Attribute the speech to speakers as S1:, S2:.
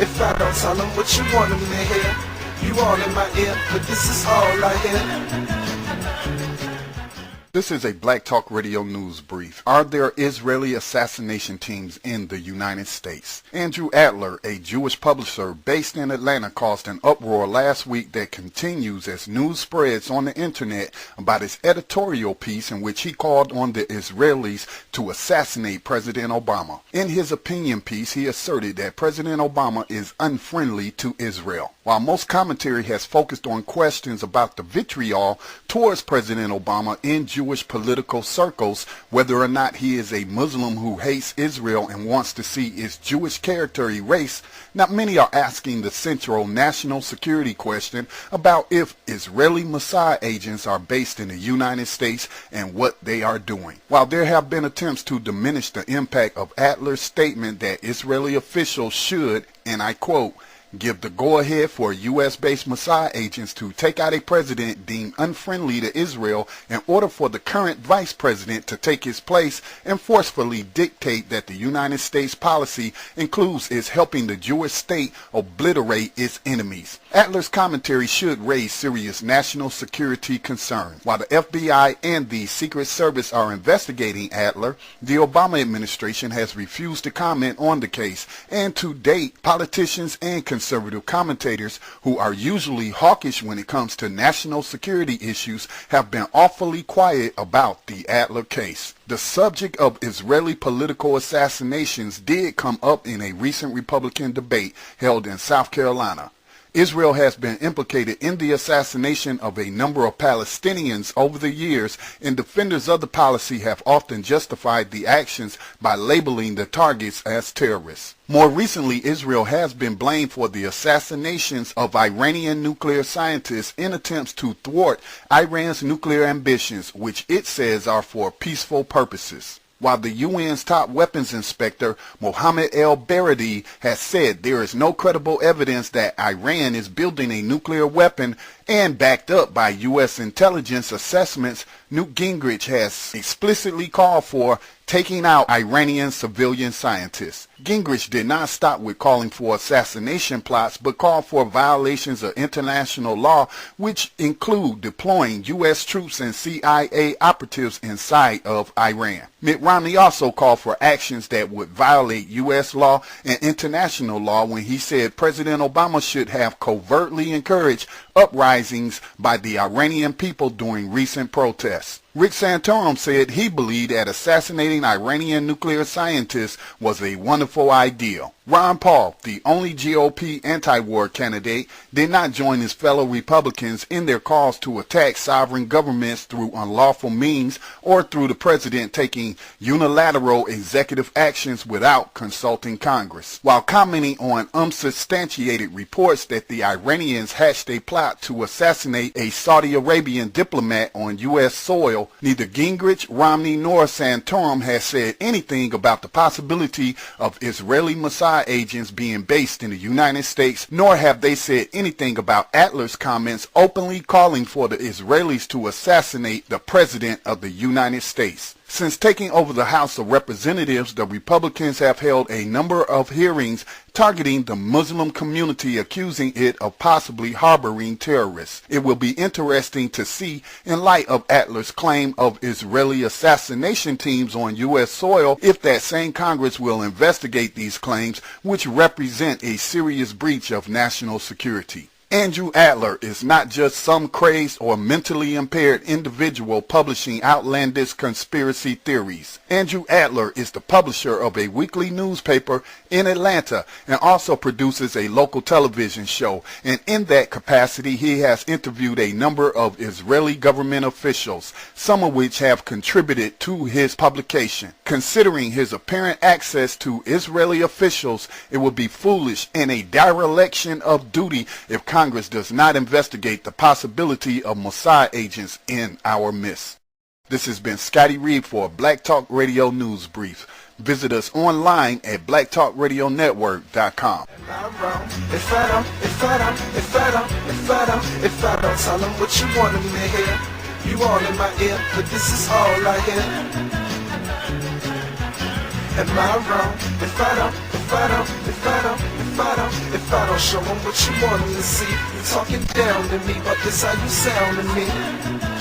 S1: If I don't tell them what you want them to hear, you all in my ear, but this is all I hear.
S2: This is a Black Talk Radio News Brief. Are there Israeli assassination teams in the United States? Andrew Adler, a Jewish publisher based in Atlanta, caused an uproar last week that continues as news spreads on the internet about his editorial piece in which he called on the Israelis to assassinate President Obama. In his opinion piece, he asserted that President Obama is unfriendly to Israel. While most commentary has focused on questions about the vitriol towards President Obama in Jewish political circles, whether or not he is a Muslim who hates Israel and wants to see its Jewish character erased, not many are asking the central national security question about if Israeli Mossad agents are based in the United States and what they are doing. While there have been attempts to diminish the impact of Adler's statement that Israeli officials should, and I quote, give the go-ahead for U.S.-based Mossad agents to take out a president deemed unfriendly to Israel in order for the current vice president to take his place and forcefully dictate that the United States policy includes its helping the Jewish state obliterate its enemies. Adler's commentary should raise serious national security concerns. While the FBI and the Secret Service are investigating Adler, the Obama administration has refused to comment on the case, and to date, politicians and conservative commentators, who are usually hawkish when it comes to national security issues, have been awfully quiet about the Adler case. The subject of Israeli political assassinations did come up in a recent Republican debate held in South Carolina. Israel has been implicated in the assassination of a number of Palestinians over the years, and defenders of the policy have often justified the actions by labeling the targets as terrorists. More recently, Israel has been blamed for the assassinations of Iranian nuclear scientists in attempts to thwart Iran's nuclear ambitions, which it says are for peaceful purposes. While the UN's top weapons inspector, Mohammed El-Baradei, has said there is no credible evidence that Iran is building a nuclear weapon, and backed up by U.S. intelligence assessments, Newt Gingrich has explicitly called for taking out Iranian civilian scientists. Gingrich did not stop with calling for assassination plots, but called for violations of international law, which include deploying U.S. troops and CIA operatives inside of Iran. Mitt Romney also called for actions that would violate U.S. law and international law when he said President Obama should have covertly encouraged uprisings by the Iranian people during recent protests. Rick Santorum said he believed that assassinating Iranian nuclear scientists was a wonderful idea. Ron Paul, the only GOP anti-war candidate, did not join his fellow Republicans in their calls to attack sovereign governments through unlawful means or through the president taking unilateral executive actions without consulting Congress. While commenting on unsubstantiated reports that the Iranians hatched a plot to assassinate a Saudi Arabian diplomat on U.S. soil, neither Gingrich, Romney, nor Santorum has said anything about the possibility of Israeli Mossad agents being based in the United States, nor have they said anything about Adler's comments openly calling for the Israelis to assassinate the President of the United States. Since taking over the House of Representatives, the Republicans have held a number of hearings targeting the Muslim community, accusing it of possibly harboring terrorists. It will be interesting to see, in light of Adler's claim of Israeli assassination teams on U.S. soil, if that same Congress will investigate these claims, which represent a serious breach of national security. Andrew Adler is not just some crazed or mentally impaired individual publishing outlandish conspiracy theories. Andrew Adler is the publisher of a weekly newspaper in Atlanta and also produces a local television show, and in that capacity he has interviewed a number of Israeli government officials, some of which have contributed to his publication. Considering his apparent access to Israeli officials, it would be foolish and a dereliction of duty if Congress does not investigate the possibility of Mossad agents in our midst. This has been Scotty Reed for Black Talk Radio News Brief. Visit us online at blacktalkradionetwork.com.
S1: If I don't tell them what you want them to hear, you all in my ear, but this is all I hear. Am I wrong? If I don't show them what you want them to see, you talking down to me, but this how you sound to me.